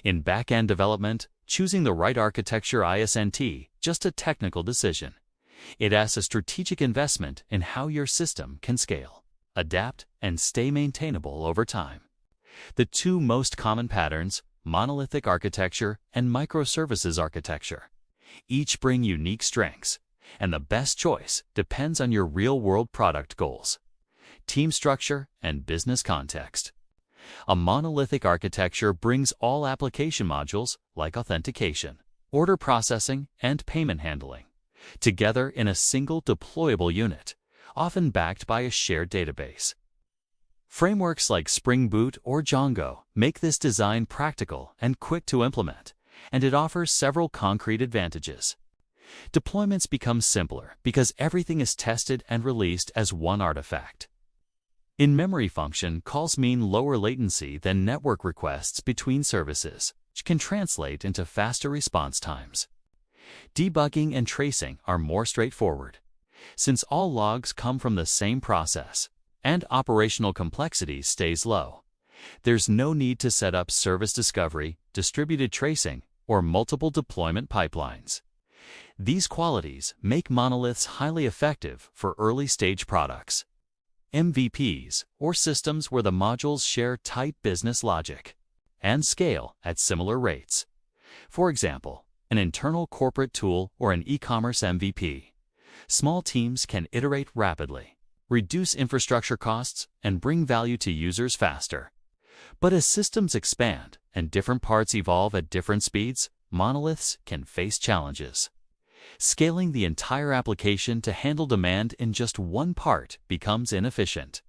In back-end development, choosing the right architecture isn't just a technical decision. It asks a strategic investment in how your system can scale, adapt, and stay maintainable over time. The two most common patterns, monolithic architecture and microservices architecture, each bring unique strengths, and the best choice depends on your real-world product goals, team structure, and business context. A monolithic architecture brings all application modules like authentication, order processing, and payment handling together in a single deployable unit, often backed by a shared database. Frameworks like Spring Boot or Django make this design practical and quick to implement, and it offers several concrete advantages. Deployments become simpler because everything is tested and released as one artifact. In-memory function calls mean lower latency than network requests between services, which can translate into faster response times. Debugging and tracing are more straightforward, since all logs come from the same process, and operational complexity stays low. There's no need to set up service discovery, distributed tracing, or multiple deployment pipelines. These qualities make monoliths highly effective for early-stage products, MVPs, or systems where the modules share tight business logic and scale at similar rates. For example, an internal corporate tool or an e-commerce MVP. Small teams can iterate rapidly, reduce infrastructure costs, and bring value to users faster. But as systems expand and different parts evolve at different speeds, monoliths can face challenges. Scaling the entire application to handle demand in just one part becomes inefficient.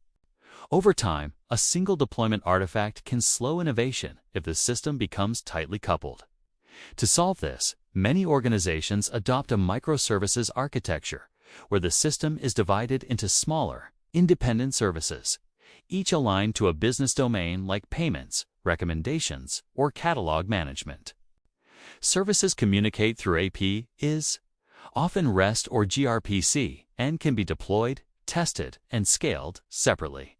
Over time, a single deployment artifact can slow innovation if the system becomes tightly coupled. To solve this, many organizations adopt a microservices architecture, where the system is divided into smaller, independent services, each aligned to a business domain like payments, recommendations, or catalog management. Services communicate through APIs, often REST or gRPC, and can be deployed, tested, and scaled separately.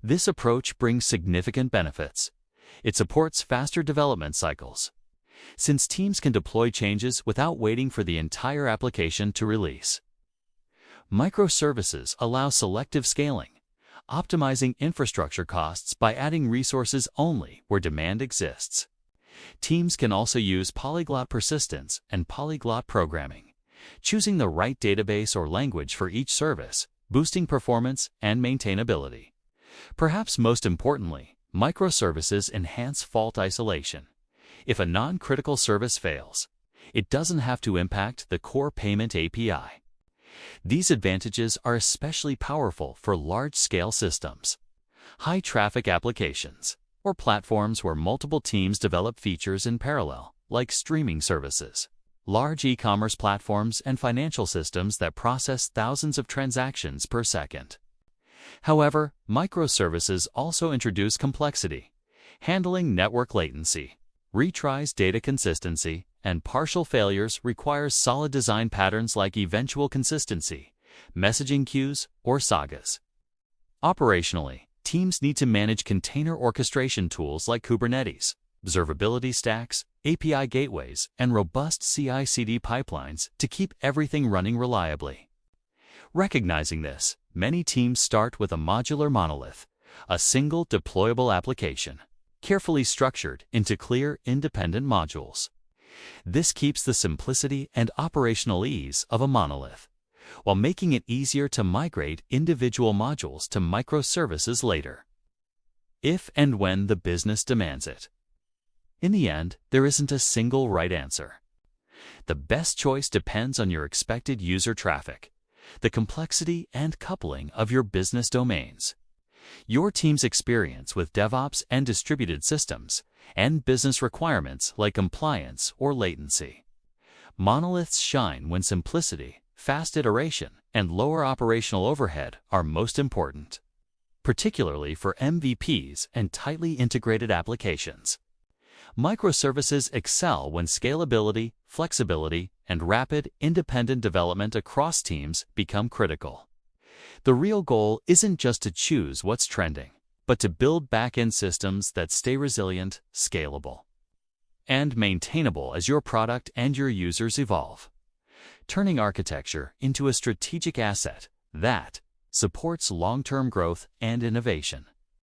This approach brings significant benefits. It supports faster development cycles, since teams can deploy changes without waiting for the entire application to release. Microservices allow selective scaling, optimizing infrastructure costs by adding resources only where demand exists. Teams can also use polyglot persistence and polyglot programming, choosing the right database or language for each service, boosting performance and maintainability. Perhaps most importantly, microservices enhance fault isolation. If a non-critical service fails, it doesn't have to impact the core payment API. These advantages are especially powerful for large-scale systems, high-traffic applications, or platforms where multiple teams develop features in parallel, like streaming services, large e-commerce platforms, and financial systems that process thousands of transactions per second. However, microservices also introduce complexity. Handling network latency, retries data consistency, and partial failures requires solid design patterns like eventual consistency, messaging queues, or sagas. Operationally, teams need to manage container orchestration tools like Kubernetes, observability stacks, API gateways, and robust CI/CD pipelines to keep everything running reliably. Recognizing this, many teams start with a modular monolith, a single deployable application, carefully structured into clear, independent modules. This keeps the simplicity and operational ease of a monolith, while making it easier to migrate individual modules to microservices later, if and when the business demands it. In the end, there isn't a single right answer. The best choice depends on your expected user traffic, the complexity and coupling of your business domains, your team's experience with DevOps and distributed systems, and business requirements like compliance or latency. Monoliths shine when simplicity, fast iteration, and lower operational overhead are most important, particularly for MVPs and tightly integrated applications. Microservices excel when scalability, flexibility, and rapid, independent development across teams become critical. The real goal isn't just to choose what's trending, but to build back-end systems that stay resilient, scalable, and maintainable as your product and your users evolve. Turning architecture into a strategic asset that supports long-term growth and innovation.